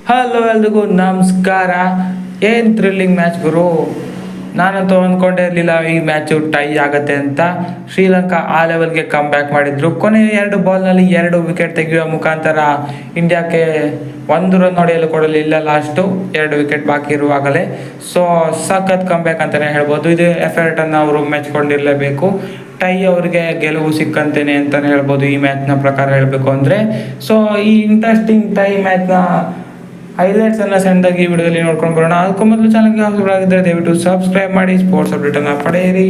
Hello ಎಲ್ರಿಗೂ ನಮಸ್ಕಾರ. ಏನು ಥ್ರಿಲ್ಲಿಂಗ್ ಮ್ಯಾಚ್ ಗುರು. ನಾನಂತೂ ಅಂದ್ಕೊಂಡೇ ಇರಲಿಲ್ಲ ಈ ಮ್ಯಾಚು ಟೈ ಆಗುತ್ತೆ ಅಂತ. ಶ್ರೀಲಂಕಾ ಆ ಲೆವೆಲ್ಗೆ ಕಮ್ ಬ್ಯಾಕ್ ಮಾಡಿದ್ರು. ಕೊನೆಯ 2 ಬಾಲ್ನಲ್ಲಿ 2 ವಿಕೆಟ್ ತೆಗೆಯುವ ಮುಖಾಂತರ ಇಂಡಿಯಾಕ್ಕೆ 1 ರನ್ ಹೊಡೆಯಲು ಕೊಡಲಿಲ್ಲ. ಲಾಸ್ಟು 2 ವಿಕೆಟ್ ಬಾಕಿ ಇರುವಾಗಲೇ. ಸೊ ಸಖತ್ ಕಮ್ ಬ್ಯಾಕ್ ಅಂತಲೇ ಹೇಳ್ಬೋದು. ಇದು ಎಫರ್ಟನ್ನು ಅವರು ಮೆಚ್ಕೊಂಡಿರಲೇಬೇಕು. ಟೈ ಅವರಿಗೆ ಗೆಲುವು ಸಿಕ್ಕಂತೇನೆ ಅಂತಲೇ ಹೇಳ್ಬೋದು ಈ ಮ್ಯಾಚ್ನ ಪ್ರಕಾರ ಹೇಳಬೇಕು ಅಂದರೆ. ಸೊ ಈ ಇಂಟ್ರೆಸ್ಟಿಂಗ್ ಟೈ ಮ್ಯಾಚ್ನ ಹೈಲೈಟ್ಸನ್ನು ಸಣ್ಣದಾಗಿ ಈ ವಿಡಿಯೋದಲ್ಲಿ ನೋಡ್ಕೊಂಡು ಬರೋಣ. ಅದಕ್ಕೂ ಮೊದಲು ಚಾನಲ್ಗೆ ಹೊಸಬರಾಗಿದ್ದರೆ ದಯವಿಟ್ಟು ಸಬ್ಸ್ಕ್ರೈಬ್ ಮಾಡಿ, ಸ್ಪೋರ್ಟ್ಸ್ ಅಪ್ಡೇಟನ್ನು ಪಡೆಯಿರಿ.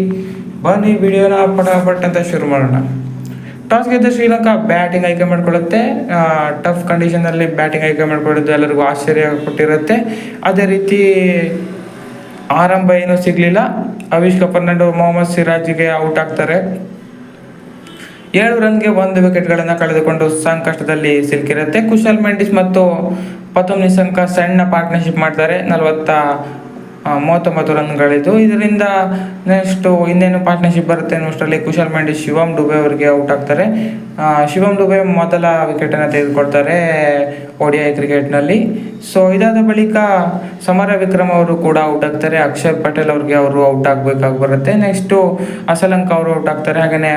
ಬನ್ನಿ ವಿಡಿಯೋನ ಪಟಾಪಟ್ ಅಂತ ಶುರು ಮಾಡೋಣ. ಟಾಸ್ ಗೆದ್ದ ಶ್ರೀಲಂಕಾ ಬ್ಯಾಟಿಂಗ್ ಆಯ್ಕೆ ಮಾಡಿಕೊಳ್ಳುತ್ತೆ. ಟಫ್ ಕಂಡೀಷನಲ್ಲಿ ಬ್ಯಾಟಿಂಗ್ ಆಯ್ಕೆ ಮಾಡಿಕೊಳ್ಳೋದು ಎಲ್ಲರಿಗೂ ಆಶ್ಚರ್ಯ ಕೊಟ್ಟಿರುತ್ತೆ. ಅದೇ ರೀತಿ ಆರಂಭ ಏನೂ ಸಿಗಲಿಲ್ಲ. ಅವಿಷ್ಕಾ ಫರ್ನಾಂಡೋ ಮೊಹಮ್ಮದ್ ಸಿರಾಜ್ಗೆ ಔಟ್ ಆಗ್ತಾರೆ. 7 ರನ್ಗೆ 1 ವಿಕೆಟ್ಗಳನ್ನು ಕಳೆದುಕೊಂಡು ಸಂಕಷ್ಟದಲ್ಲಿ ಸಿಲುಕಿರುತ್ತೆ. ಕುಶಲ್ ಮೆಂಡಿಸ್ ಮತ್ತು ಪತುಮ್ ನಿಸಂಕ ಸಣ್ಣ ಪಾರ್ಟ್ನರ್ಶಿಪ್ ಮಾಡ್ತಾರೆ. 39 ರನ್ಗಳಿದ್ದು. ಇದರಿಂದ ನೆಕ್ಸ್ಟು ಇನ್ನೇನು ಪಾರ್ಟ್ನರ್ಶಿಪ್ ಬರುತ್ತೆ ಅನ್ನೋಷ್ಟರಲ್ಲಿ ಕುಶಲ್ ಮೆಂಡಿಸ್ ಶಿವಮ್ ಡುಬೆ ಅವರಿಗೆ ಔಟ್ ಆಗ್ತಾರೆ. ಶಿವಮ್ ಡುಬೆ ಮೊದಲ ವಿಕೆಟನ್ನು ತೆಗೆದುಕೊಳ್ತಾರೆ ODI ಕ್ರಿಕೆಟ್ನಲ್ಲಿ. ಸೊ ಇದಾದ ಬಳಿಕ ಸಮರ ವಿಕ್ರಮ್ ಅವರು ಕೂಡ ಔಟ್ ಆಗ್ತಾರೆ. ಅಕ್ಷರ್ ಪಟೇಲ್ ಅವ್ರಿಗೆ ಅವರು ಔಟ್ ಆಗಬೇಕಾಗಿ ಬರುತ್ತೆ. ನೆಕ್ಸ್ಟು ಅಸಲಂಕ ಅವರು ಔಟ್ ಆಗ್ತಾರೆ. ಹಾಗೆಯೇ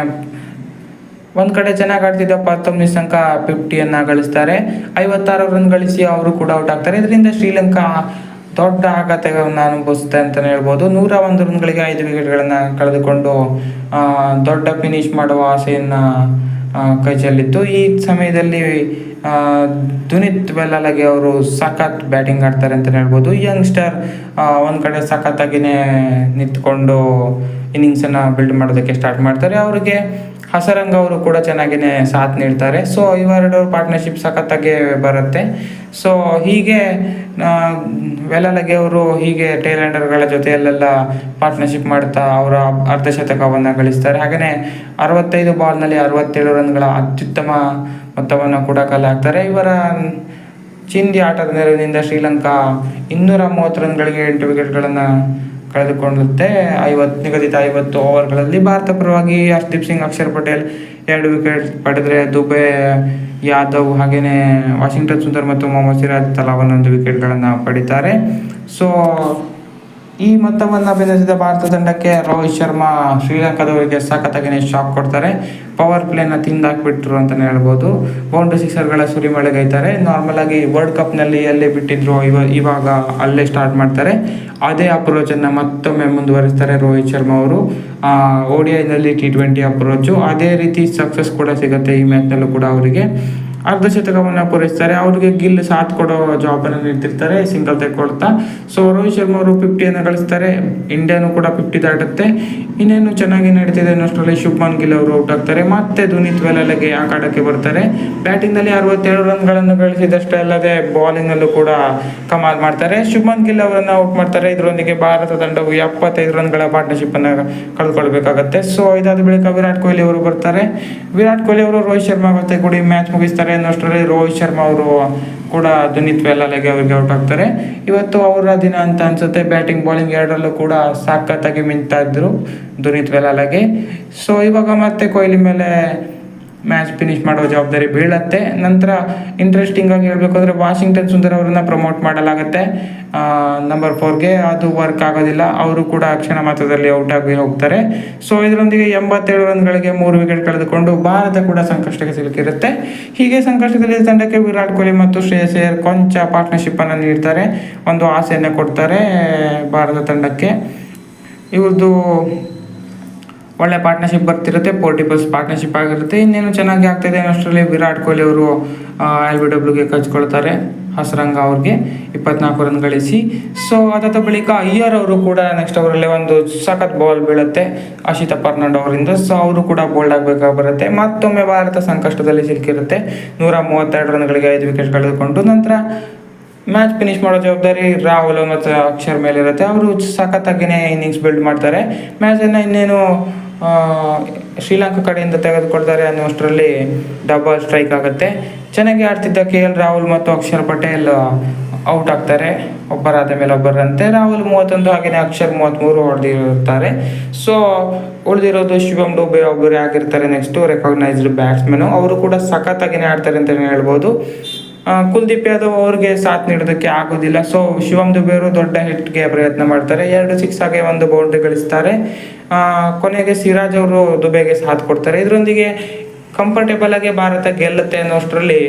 ಒಂದು ಕಡೆ ಚೆನ್ನಾಗಿ ಆಡ್ತಿದ್ದ ಪತುಮ್ ನಿಸಂಕ 50ಯನ್ನು ಗಳಿಸ್ತಾರೆ. 56 ರನ್ ಗಳಿಸಿ ಅವರು ಕೂಡ ಔಟ್ ಆಗ್ತಾರೆ. ಇದರಿಂದ ಶ್ರೀಲಂಕಾ ದೊಡ್ಡ ಆಘಾತವನ್ನು ಅನುಭವಿಸುತ್ತೆ ಅಂತಲೇ ಹೇಳ್ಬೋದು. 101 ರನ್ಗಳಿಗೆ 5 ವಿಕೆಟ್ಗಳನ್ನು ಕಳೆದುಕೊಂಡು ದೊಡ್ಡ ಫಿನಿಶ್ ಮಾಡುವ ಆಸೆಯನ್ನು ಕೈ ಚೆಲ್ಲಿತ್ತು. ಈ ಸಮಯದಲ್ಲಿ ದುನಿತ್ ವೆಲ್ಲಾಲಗೆ ಅವರು ಸಖತ್ ಬ್ಯಾಟಿಂಗ್ ಆಡ್ತಾರೆ ಅಂತಲೇ ಹೇಳ್ಬೋದು. ಯಂಗ್ಸ್ಟರ್ ಒಂದು ಕಡೆ ಸಖತ್ತಾಗಿಯೇ ನಿಂತ್ಕೊಂಡು ಇನ್ನಿಂಗ್ಸನ್ನು ಬಿಲ್ಡ್ ಮಾಡೋದಕ್ಕೆ ಸ್ಟಾರ್ಟ್ ಮಾಡ್ತಾರೆ. ಅವರಿಗೆ ಹಸರಂಗ ಅವರು ಕೂಡ ಚೆನ್ನಾಗಿಯೇ ಸಾಥ್ ನೀಡ್ತಾರೆ. ಸೊ ಇವೆರಡರ ಪಾರ್ಟ್ನರ್ಶಿಪ್ ಸಖತ್ತಾಗಿ ಬರುತ್ತೆ. ಸೊ ಹೀಗೆ ವೆಲ್ಲಾಲಗೆ ಅವರು ಹೀಗೆ ಟೇಲೆಂಡರ್ಗಳ ಜೊತೆಯಲ್ಲೆಲ್ಲ ಪಾರ್ಟ್ನರ್ಶಿಪ್ ಮಾಡ್ತಾ ಅವರ ಅರ್ಧಶತಕವನ್ನು ಗಳಿಸ್ತಾರೆ. ಹಾಗೆಯೇ 65 ಬಾಲ್ನಲ್ಲಿ 67 ರನ್ಗಳ ಅತ್ಯುತ್ತಮ ಮೊತ್ತವನ್ನು ಕೂಡ ಕಲೆ ಹಾಕ್ತಾರೆ. ಇವರ ಚಿಂದಿ ಆಟದ ನೆರವಿನಿಂದ ಶ್ರೀಲಂಕಾ 230 ರನ್ಗಳಿಗೆ 8 ವಿಕೆಟ್ಗಳನ್ನು ಕಳೆದುಕೊಳ್ಳುತ್ತೆ. ನಿಗದಿತ 50 ಓವರ್ಗಳಲ್ಲಿ. ಭಾರತ ಪರವಾಗಿ ಹರ್ಷದೀಪ್ ಸಿಂಗ್, ಅಕ್ಷರ್ ಪಟೇಲ್ 2 ವಿಕೆಟ್ ಪಡೆದರೆ ದುಬೆ, ಯಾದವ್ ಹಾಗೆಯೇ ವಾಷಿಂಗ್ಟನ್ ಸುಂದರ್ ಮತ್ತು ಮೊಹಮ್ಮದ್ ಸಿರಾಜ್ ತಲಾ 1 ವಿಕೆಟ್ಗಳನ್ನು ಪಡಿತಾರೆ. ಸೊ ಈ ಮೊತ್ತವನ್ನು ಬೆನ್ನತ್ತಿದ ಭಾರತ ತಂಡಕ್ಕೆ ರೋಹಿತ್ ಶರ್ಮಾ ಶ್ರೀಲಂಕಾದವರಿಗೆ ಸಖತ್ತಾಗಿಯೇ ಶಾಕ್ ಕೊಡ್ತಾರೆ. ಪವರ್ ಪ್ಲೇನ ತಿಂದಾಕ್ಬಿಟ್ರು ಅಂತಲೇ ಹೇಳ್ಬೋದು. ಬೌಂಡ್ರಿ ಸಿಕ್ಸರ್ಗಳ ಸುರಿಮಳೆಗೈತಾರೆ. ನಾರ್ಮಲ್ ಆಗಿ ವರ್ಲ್ಡ್ ಕಪ್ನಲ್ಲಿ ಎಲ್ಲೇ ಬಿಟ್ಟಿದ್ರು ಇವಾಗ ಅಲ್ಲೇ ಸ್ಟಾರ್ಟ್ ಮಾಡ್ತಾರೆ. ಅದೇ ಅಪ್ರೋಚನ್ನು ಮತ್ತೊಮ್ಮೆ ಮುಂದುವರಿಸ್ತಾರೆ ರೋಹಿತ್ ಶರ್ಮಾ ಅವರು. ODIನಲ್ಲಿ T20 ಅಪ್ರೋಚು ಅದೇ ರೀತಿ ಸಕ್ಸಸ್ ಕೂಡ ಸಿಗುತ್ತೆ ಈ ಮ್ಯಾಚ್ನಲ್ಲೂ ಕೂಡ. ಅವರಿಗೆ ಅರ್ಧಶತಕವನ್ನು ಪೂರೈಸ್ತಾರೆ. ಅವ್ರಿಗೆ ಗಿಲ್ ಸಾಥ್ ಕೊಡೋ ಜಾಬನ್ನು ನೀಡ್ತಿರ್ತಾರೆ ಸಿಂಗಲ್ ತೆಗೆದುಕೊಳ್ತಾ. ಸೊ ರೋಹಿತ್ ಶರ್ಮಾ ಅವರು 50ಯನ್ನು ಗಳಿಸ್ತಾರೆ. ಇಂಡಿಯಾನು ಕೂಡ 50 ದಾಟುತ್ತೆ. ಇನ್ನೇನು ಚೆನ್ನಾಗಿ ನಡೀತಿದೆ ಅನ್ನೋಷ್ಟರಲ್ಲಿ ಶುಭ್ಮನ್ ಗಿಲ್ ಅವರು ಔಟ್ ಆಗ್ತಾರೆ. ಮತ್ತೆ ದುನಿತ್ ವೆಲ್ಲಾಲಗೆ ಆಟಕ್ಕೆ ಬರ್ತಾರೆ. ಬ್ಯಾಟಿಂಗ್ನಲ್ಲಿ 67 ರನ್ಗಳನ್ನು ಗಳಿಸಿದಷ್ಟೇ ಅಲ್ಲದೆ ಬೌಲಿಂಗ್ನಲ್ಲೂ ಕೂಡ ಕಮಾಲ್ ಮಾಡ್ತಾರೆ. ಶುಭ್ಮನ್ ಗಿಲ್ ಅವರನ್ನು ಔಟ್ ಮಾಡ್ತಾರೆ. ಇದರೊಂದಿಗೆ ಭಾರತ ತಂಡವು 75 ರನ್ಗಳ ಪಾರ್ಟ್ನರ್ಶಿಪ್ಪನ್ನು ಕಳ್ಕೊಳ್ಬೇಕಾಗತ್ತೆ. ಸೊ ಇದಾದ ಬಳಿಕ ವಿರಾಟ್ ಕೊಹ್ಲಿ ಅವರು ಬರ್ತಾರೆ. ವಿರಾಟ್ ಕೊಹ್ಲಿ ಅವರು ರೋಹಿತ್ ಶರ್ಮಾ ಮತ್ತೆ ಕೂಡ ಮ್ಯಾಚ್ ಮುಗಿಸ್ತಾರೆ ಅನ್ನೋಷ್ಟರಲ್ಲಿ ರೋಹಿತ್ ಶರ್ಮಾ ಅವರು ಕೂಡ ದುನಿತ್ ವೆಲ್ಲಾಲಗೆ ಅವರಿಗೆ ಔಟ್ ಆಗ್ತಾರೆ. ಇವತ್ತು ಅವರ ದಿನ ಅಂತ ಅನ್ಸುತ್ತೆ. ಬ್ಯಾಟಿಂಗ್ ಬೌಲಿಂಗ್ ಎರಡರಲ್ಲೂ ಕೂಡ ಸಖತ್ತಾಗಿ ಮಿಂಚ್ತಾ ಇದ್ರು ದುನಿತ್ ವೆಲ್ಲಾಲಗೆ. ಸೊ ಇವಾಗ ಮತ್ತೆ ಕೊಹ್ಲಿ ಮೇಲೆ ಮ್ಯಾಚ್ ಫಿನಿಶ್ ಮಾಡೋ ಜವಾಬ್ದಾರಿ ಬೀಳತ್ತೆ. ನಂತರ ಇಂಟ್ರೆಸ್ಟಿಂಗ್ ಆಗಿ ಹೇಳಬೇಕು ಅಂದರೆ ವಾಷಿಂಗ್ಟನ್ ಸುಂದರ್ ಅವರನ್ನ ಪ್ರಮೋಟ್ ಮಾಡಲಾಗುತ್ತೆ ನಂಬರ್ 4ಗೆ. ಅದು ವರ್ಕ್ ಆಗೋದಿಲ್ಲ. ಅವರು ಕೂಡ ಕ್ಷಣ ಮಾತ್ರದಲ್ಲಿ ಔಟ್ ಆಗಿ ಹೋಗ್ತಾರೆ. ಸೊ ಇದರೊಂದಿಗೆ 87 ರನ್ಗಳಿಗೆ 3 ವಿಕೆಟ್ ಕಳೆದುಕೊಂಡು ಭಾರತ ಕೂಡ ಸಂಕಷ್ಟಕ್ಕೆ ಸಿಲುಕಿರುತ್ತೆ. ಹೀಗೆ ಸಂಕಷ್ಟದಲ್ಲಿ ತಂಡಕ್ಕೆ ವಿರಾಟ್ ಕೊಹ್ಲಿ ಮತ್ತು ಶ್ರೇಯಸ್ ಅಯ್ಯರ್ ಕೊಂಚ ಪಾರ್ಟ್ನರ್ಶಿಪ್ಪನ್ನು ನೀಡ್ತಾರೆ. ಒಂದು ಆಸೆಯನ್ನು ಕೊಡ್ತಾರೆ ಭಾರತ ತಂಡಕ್ಕೆ. ಇವ್ರದ್ದು ಒಳ್ಳೆ ಪಾರ್ಟ್ನರ್ಶಿಪ್ ಬರ್ತಿರುತ್ತೆ. 40+ ಪಾರ್ಟ್ನರ್ಶಿಪ್ ಆಗಿರುತ್ತೆ. ಇನ್ನೇನು ಚೆನ್ನಾಗಿ ಆಗ್ತಾಯಿದೆ ಅನ್ನೋಷ್ಟರಲ್ಲಿ ವಿರಾಟ್ ಕೊಹ್ಲಿ ಅವರು LBWಗೆ ಕಚ್ಕೊಳ್ತಾರೆ. ಹಸರಂಗ ಅವ್ರಿಗೆ 24 ರನ್ ಗಳಿಸಿ. ಸೊ ಅದಾದ ಬಳಿಕ ಅಯ್ಯರ್ ಅವರು ಕೂಡ ನೆಕ್ಸ್ಟ್ ಅವರಲ್ಲಿ ಒಂದು ಸಖತ್ ಬಾಲ್ ಬೀಳುತ್ತೆ ಅಶಿತಾ ಫರ್ನಾಂಡೋ ಅವರಿಂದ. ಸೊ ಅವರು ಕೂಡ ಬೋಲ್ಡ್ ಆಗಬೇಕಾಗಿ ಬರುತ್ತೆ. ಮತ್ತೊಮ್ಮೆ ಭಾರತ ಸಂಕಷ್ಟದಲ್ಲಿ ಸಿಲುಕಿರುತ್ತೆ. 132 ರನ್ಗಳಿಗೆ 5 ವಿಕೆಟ್ ಕಳೆದುಕೊಂಡು ನಂತರ ಮ್ಯಾಚ್ ಫಿನಿಶ್ ಮಾಡೋ ಜವಾಬ್ದಾರಿ ರಾಹುಲ್ ಮತ್ತು ಅಕ್ಷರ್ ಮೇಲಿರುತ್ತೆ. ಅವರು ಸಖತ್ತಾಗಿಯೇ ಇನ್ನಿಂಗ್ಸ್ ಬಿಲ್ಡ್ ಮಾಡ್ತಾರೆ. ಮ್ಯಾಚನ್ನು ಇನ್ನೇನು ಶ್ರೀಲಂಕಾ ಕಡೆಯಿಂದ ತೆಗೆದುಕೊಳ್ತಾರೆ ಅನ್ನೋಷ್ಟರಲ್ಲಿ ಡಬಲ್ ಸ್ಟ್ರೈಕ್ ಆಗುತ್ತೆ. ಚೆನ್ನಾಗಿ ಆಡ್ತಿದ್ದ KL ರಾಹುಲ್ ಮತ್ತು ಅಕ್ಷರ್ ಪಟೇಲ್ ಔಟ್ ಆಗ್ತಾರೆ. ಒಬ್ಬರಾದ ಮೇಲೆ ಒಬ್ಬರಂತೆ. ರಾಹುಲ್ 31 ಹಾಗೆಯೇ ಅಕ್ಷರ್ 33 ಹೊಡೆದಿರುತ್ತಾರೆ. ಸೊ ಉಳಿದಿರೋದು ಶಿವಮ್ ಡುಬೆ ಒಬ್ಬರೇ ಆಗಿರ್ತಾರೆ. Next recognised batsman. ಅವರು ಕೂಡ ಸಖತ್ತಾಗಿಯೇ ಆಡ್ತಾರೆ ಅಂತಲೇ ಹೇಳ್ಬೋದು. ಕುಲ್ದೀಪ್ ಯಾದವ್ ಅವ್ರಿಗೆ ಸಾಥ್ ನೀಡೋದಕ್ಕೆ ಆಗೋದಿಲ್ಲ. ಸೊ ಶಿವಮ್ ದುಬೆ ಅವರು ದೊಡ್ಡ ಹಿಟ್ಗೆ ಪ್ರಯತ್ನ ಮಾಡ್ತಾರೆ, 2 ಸಿಕ್ಸ್ ಹಾಗೆ 1 ಬೌಂಡ್ರಿ ಗಳಿಸ್ತಾರೆ. ಕೊನೆಗೆ ಸಿರಾಜ್ ಅವರು ದುಬೆಗೆ ಸಾಥ್ ಕೊಡ್ತಾರೆ. ಇದರೊಂದಿಗೆ ಕಂಫರ್ಟೇಬಲ್ ಆಗಿ ಭಾರತ ಗೆಲ್ಲುತ್ತೆ ಅನ್ನೋಷ್ಟರಲ್ಲಿ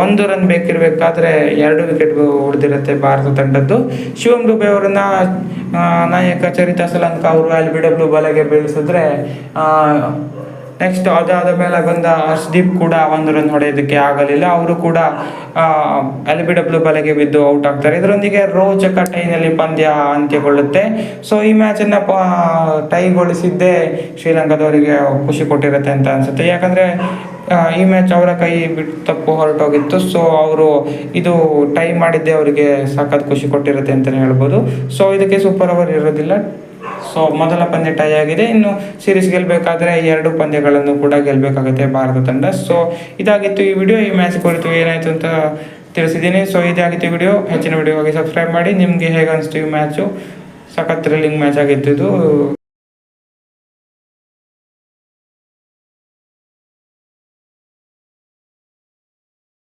1 ರನ್ ಬೇಕಿರಬೇಕಾದ್ರೆ 2 ವಿಕೆಟ್ ಹೊಡೆದಿರುತ್ತೆ ಭಾರತ ತಂಡದ್ದು. ಶಿವಮ್ ದುಬೆ ಅವರನ್ನ ನಾಯಕ ಚರಿತಾ ಸಲಂಕ ಅವರು LBW ಬಲೆಗೆ ಬೀಳಿಸಿದ್ರೆ, ನೆಕ್ಸ್ಟ್ ಅದಾದ ಮೇಲೆ ಬಂದ ಹರ್ಷದೀಪ್ ಕೂಡ 1 ರನ್ ಹೊಡೆಯೋದಕ್ಕೆ ಆಗಲಿಲ್ಲ. ಅವರು ಕೂಡ LBW ಬಲೆಗೆ ಬಿದ್ದು ಔಟ್ ಆಗ್ತಾರೆ. ಇದರೊಂದಿಗೆ ರೋಚಕ ಟೈನಲ್ಲಿ ಪಂದ್ಯ ಅಂತ್ಯಗೊಳ್ಳುತ್ತೆ. ಸೊ ಈ ಮ್ಯಾಚನ್ನು ಟೈಗೊಳಿಸಿದ್ದೇ ಶ್ರೀಲಂಕಾದವರಿಗೆ ಖುಷಿ ಕೊಟ್ಟಿರುತ್ತೆ ಅಂತ ಅನ್ಸುತ್ತೆ. ಯಾಕಂದರೆ ಈ ಮ್ಯಾಚ್ ಅವರ ಕೈ ಬಿಟ್ಟು ತಪ್ಪು ಹೊರಟೋಗಿತ್ತು. ಸೊ ಅವರು ಇದು ಟೈ ಮಾಡಿದ್ದೇ ಅವರಿಗೆ ಸಖತ್ ಖುಷಿ ಕೊಟ್ಟಿರುತ್ತೆ ಅಂತಲೇ ಹೇಳ್ಬೋದು. ಸೊ ಇದಕ್ಕೆ ಸೂಪರ್ ಓವರ್ ಇರೋದಿಲ್ಲ. ಸೊ ಮೊದಲ ಪಂದ್ಯ ಟೈ ಆಗಿದೆ. ಇನ್ನು ಸೀರೀಸ್ ಗೆಲ್ಲಬೇಕಾದ್ರೆ 2 ಪಂದ್ಯಗಳನ್ನು ಕೂಡ ಗೆಲ್ಲಬೇಕಾಗುತ್ತೆ ಭಾರತ ತಂಡ. ಸೊ ಇದಾಗಿತ್ತು ಈ ವಿಡಿಯೋ. ಈ ಮ್ಯಾಚ್ ಕುರಿತು ಏನಾಯಿತು ಅಂತ ತಿಳಿಸಿದ್ದೀನಿ. ಸೊ ಇದಾಗಿತ್ತು ಈ ವಿಡಿಯೋ. ಹೆಚ್ಚಿನ ವಿಡಿಯೋಗಾಗಿ ಸಬ್ಸ್ಕ್ರೈಬ್ ಮಾಡಿ. ನಿಮಗೆ ಹೇಗೆ ಅನಿಸ್ತು ಈ ಮ್ಯಾಚು? ಸಖತ್ ಥ್ರಿಲ್ಲಿಂಗ್ ಮ್ಯಾಚ್ ಆಗಿತ್ತು ಇದು.